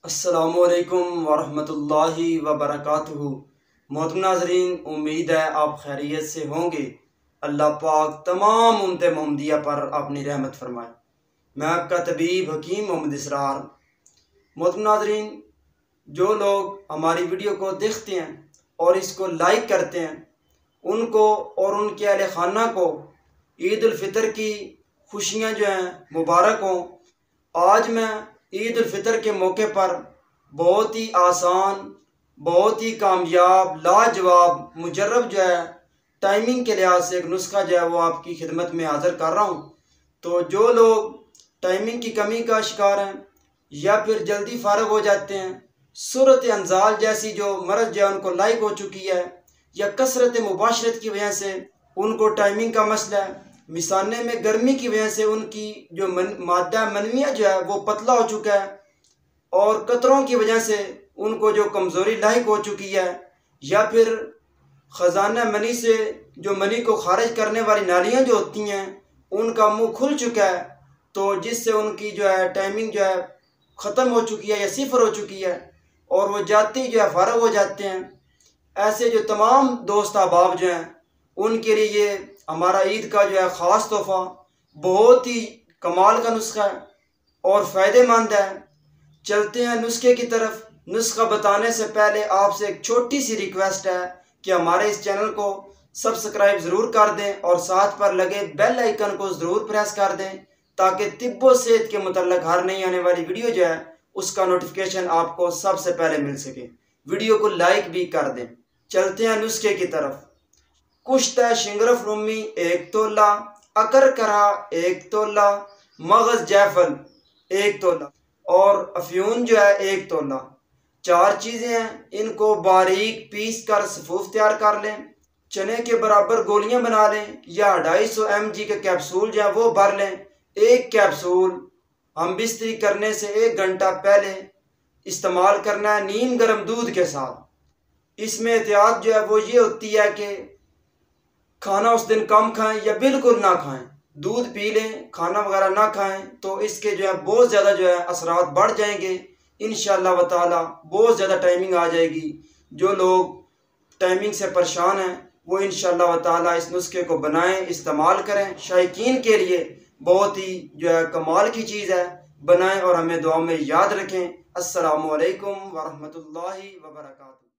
अस्सलामुअलैकुम वरहमतुल्लाहि वबरकातुहू। मोहतरम नाज़रीन, उम्मीद है आप खैरियत से होंगे। अल्लाह पाक तमाम उम्मत मोहम्मदिया पर अपनी रहमत फरमाए। मैं आपका तबीब हकीम मोहम्मद इसरार। मोहतरम नाज़रीन, जो लोग हमारी वीडियो को देखते हैं और इसको लाइक करते हैं, उनको और उनके अहले खाना को ईद उल फितर की खुशियाँ जो हैं मुबारक हों। आज मैं ईद उल फितर के मौके पर बहुत ही आसान, बहुत ही कामयाब, लाजवाब, मुजर्रब जो है टाइमिंग के लिहाज से एक नुस्खा जो है वो आपकी खिदमत में हाज़िर कर रहा हूँ। तो जो लोग टाइमिंग की कमी का शिकार हैं या फिर जल्दी फारग हो जाते हैं, सूरत अंजाल जैसी जो मर्ज़ जो है उनको लाइक हो चुकी है, या कसरत मुबाशरत की वजह से उनको टाइमिंग का मसला है, मिसाने में गर्मी की वजह से उनकी जो मादा मनविया जो है वो पतला हो चुका है, और कतरों की वजह से उनको जो कमज़ोरी लाहिक हो चुकी है, या फिर ख़जाना मनी से जो मनी को खारिज करने वाली नालियाँ जो होती हैं उनका मुंह खुल चुका है, तो जिससे उनकी जो है टाइमिंग जो है ख़त्म हो चुकी है या सिफर हो चुकी है, और वो जाते ही जो है फारग हो जाते हैं। ऐसे जो तमाम दोस्त अहबाब जो हैं उनके लिए ये हमारा ईद का जो है ख़ास तोहफ़ा बहुत ही कमाल का नुस्खा है और फ़ायदेमंद है। चलते हैं नुस्खे की तरफ। नुस्खा बताने से पहले आपसे एक छोटी सी रिक्वेस्ट है कि हमारे इस चैनल को सब्सक्राइब ज़रूर कर दें और साथ पर लगे बेल आइकन को ज़रूर प्रेस कर दें, ताकि तिब्बो सेहत के मुतल्लिक़ हर नई आने वाली वीडियो जो है उसका नोटिफिकेशन आपको सबसे पहले मिल सके। वीडियो को लाइक भी कर दें। चलते हैं नुस्खे की तरफ। कुश्ता शिंगरफ रुमी 1 तोला, अकर करा 1 तोला, मगज़ जायफल 1 तोला और अफ्यून जो है 1 तोला। 4 चीज़ें हैं, इनको बारीक पीस कर सफूफ तैयार कर लें। चने के बराबर गोलियां बना लें, या 250 mg के कैप्सूल जो है वो भर लें। एक कैप्सूल हम बिस्तरी करने से 1 घंटा पहले इस्तेमाल करना है नीम गर्म दूध के साथ। इसमें एहतियात जो है वो ये होती है कि खाना उस दिन कम खाएं या बिल्कुल ना खाएं, दूध पी लें, खाना वगैरह ना खाएं, तो इसके जो है बहुत ज़्यादा जो है असरात बढ़ जाएंगे। इंशाअल्लाह व ताला बहुत ज़्यादा टाइमिंग आ जाएगी। जो लोग टाइमिंग से परेशान हैं वो इंशाअल्लाह व ताला इस नुस्खे को बनाएं, इस्तेमाल करें। शायकीन के लिए बहुत ही जो है कमाल की चीज़ है। बनाएं और हमें दुआ में याद रखें। अस्सलामु अलैकुम वरहमतुल्लाहि वबरकातुहू।